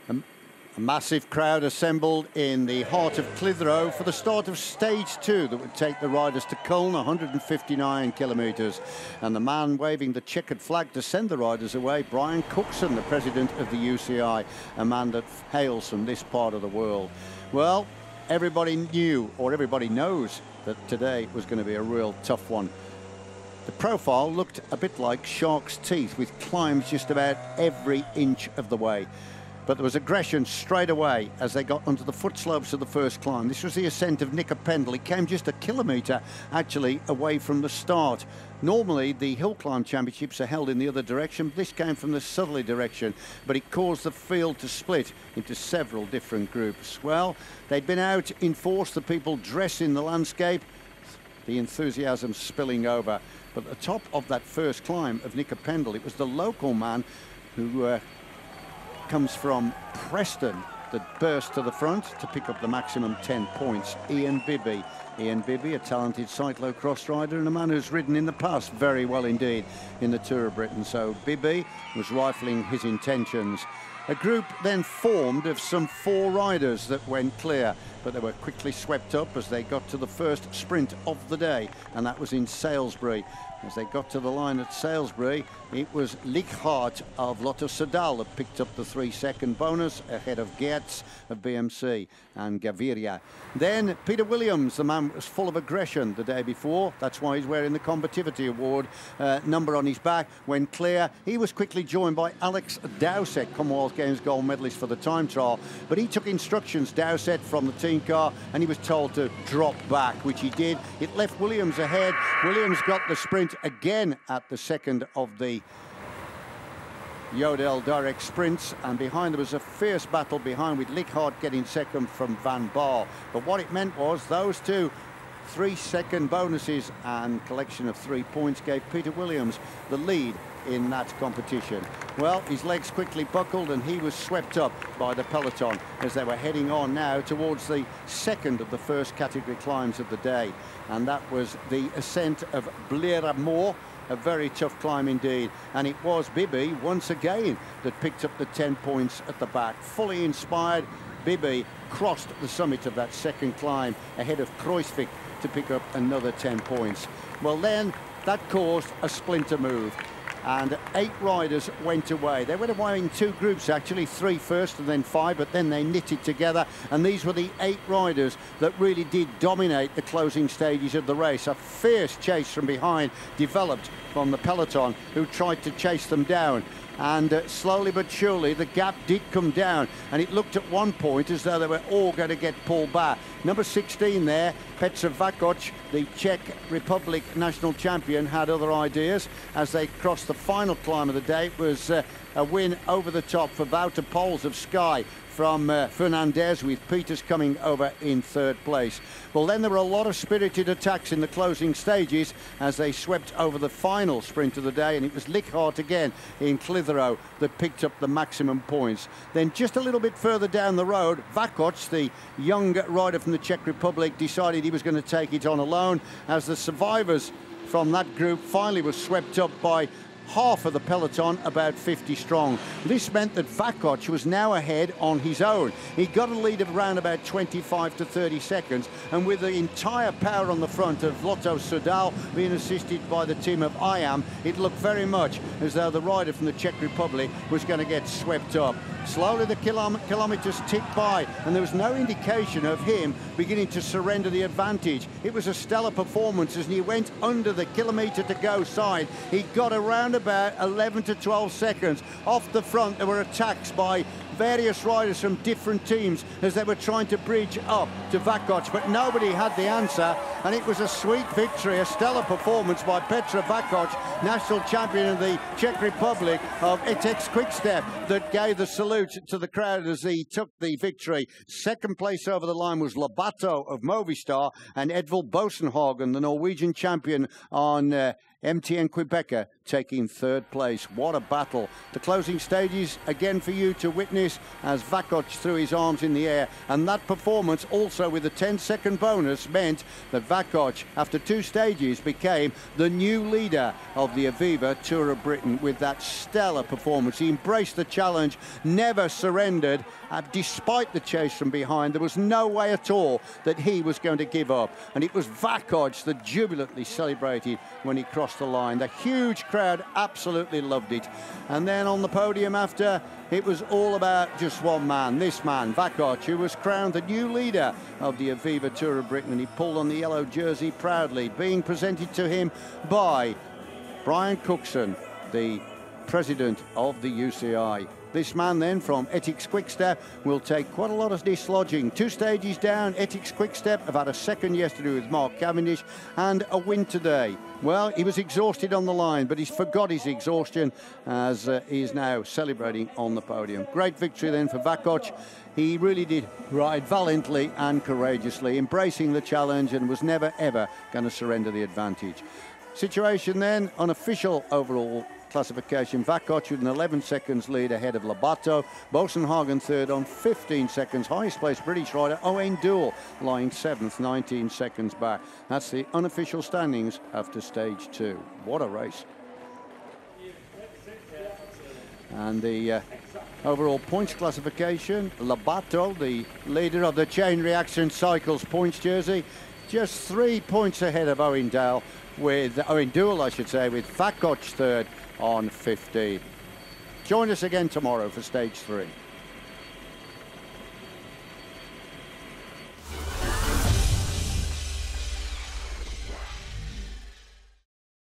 A massive crowd assembled in the heart of Clitheroe for the start of stage 2 that would take the riders to Colne, 159 kilometres. And the man waving the checkered flag to send the riders away, Brian Cookson, the president of the UCI, a man that hails from this part of the world. Well, everybody knew, or everybody knows, that today was going to be a real tough one. The profile looked a bit like shark's teeth, with climbs just about every inch of the way. But there was aggression straight away as they got onto the foot slopes of the first climb. This was the ascent of Pendle. It came just a kilometre, actually, away from the start. Normally, the hill climb championships are held in the other direction. This came from the southerly direction, but it caused the field to split into several different groups. Well, they'd been out in force, the people dressing the landscape, the enthusiasm spilling over. But at the top of that first climb of Pendle, it was the local man who comes from Preston that burst to the front to pick up the maximum 10 points. Ian Bibby. Ian Bibby, a talented cyclocross rider and a man who's ridden in the past very well indeed in the Tour of Britain. So Bibby was rifling his intentions. A group then formed of some 4 riders that went clear, but they were quickly swept up as they got to the first sprint of the day, and that was in Salisbury. As they got to the line at Salisbury, it was Lichhardt of Lotto Soudal that picked up the 3-second bonus ahead of Geertz of BMC and Gaviria. Then Peter Williams, the man was full of aggression the day before. That's why he's wearing the Combativity Award number on his back. When clear, he was quickly joined by Alex Dowsett, Commonwealth Games gold medalist for the time trial. But he took instructions, Dowsett, from the team car, and he was told to drop back, which he did. It left Williams ahead. Williams got the sprint again at the second of the Yodel direct sprints, and behind there was a fierce battle behind, with Lichhardt getting second from Van Baal. But what it meant was those 2 3-second bonuses and collection of 3 points gave Peter Williams the lead in that competition. Well, his legs quickly buckled and he was swept up by the peloton as they were heading on now towards the second of the first category climbs of the day, and that was the ascent of Bleramore. A very tough climb indeed, and it was Bibby once again that picked up the 10 points at the back. Fully inspired, Bibby crossed the summit of that second climb ahead of Kruijswijk to pick up another 10 points. Well, then that caused a splinter move, and 8 riders went away. They went away in 2 groups, actually, 3 first and then 5, but then they knitted together, and these were the 8 riders that really did dominate the closing stages of the race. A fierce chase from behind developed from the peloton, who tried to chase them down. And slowly but surely the gap did come down, and it looked at one point as though they were all going to get pulled back. Number 16 there, Petr Vakoc, the Czech Republic national champion, had other ideas. As they crossed the final climb of the day, it was a win over the top for Wouter Poels of Sky from Fernandez, with Peters coming over in 3rd place. Well, then there were a lot of spirited attacks in the closing stages as they swept over the final sprint of the day, and it was Lichhardt again in Clitheroe that picked up the maximum points. Then just a little bit further down the road, Vakoc, the young rider from the Czech Republic, decided he was going to take it on alone, as the survivors from that group finally were swept up by half of the peloton, about 50 strong. This meant that Vakoc was now ahead on his own. He got a lead of around about 25 to 30 seconds, and with the entire power on the front of Lotto Soudal being assisted by the team of IAM, it looked very much as though the rider from the Czech Republic was going to get swept up. Slowly the kilometres ticked by, and there was no indication of him beginning to surrender the advantage. It was a stellar performance as he went under the kilometre to go side. He got around about 11 to 12 seconds off the front. There were attacks by various riders from different teams as they were trying to bridge up to Vakoc, but nobody had the answer, and it was a sweet victory, a stellar performance by Petr Vakoc, national champion of the Czech Republic of ETEX Quickstep, that gave the salute to the crowd as he took the victory. Second place over the line was Lobato of Movistar, and Edvald Bosenhagen, the Norwegian champion on MTN Quebecer taking third place. What a battle. The closing stages again for you to witness as Vakoc threw his arms in the air, and that performance also with a 10-second bonus meant that Vakoc after 2 stages became the new leader of the Aviva Tour of Britain with that stellar performance. He embraced the challenge, never surrendered, despite the chase from behind. There was no way at all that he was going to give up, and it was Vakoc that jubilantly celebrated when he crossed the line. The huge crowd absolutely loved it. And then on the podium after, it was all about just one man, this man, Vakoc, who was crowned the new leader of the Aviva Tour of Britain, and he pulled on the yellow jersey proudly, being presented to him by Brian Cookson, the president of the UCI. This man then from Ethics Quickstep will take quite a lot of dislodging. 2 stages down, Ethics Quickstep have had a second yesterday with Mark Cavendish and a win today. Well, he was exhausted on the line, but he's forgot his exhaustion as he is now celebrating on the podium. Great victory then for Vakoc. He really did ride valiantly and courageously, embracing the challenge, and was never ever going to surrender the advantage. Situation then, unofficial overall classification, Vakoc with an 11 seconds lead ahead of Labato, Bosenhagen third on 15 seconds, highest placed British rider Owain Doull lying 7th, 19 seconds back. That's the unofficial standings after stage 2. What a race. And the overall points classification, Labato, the leader of the Chain Reaction Cycles points jersey, just 3 points ahead of Owain Doull, with with Vakoc third on 15. Join us again tomorrow for stage 3.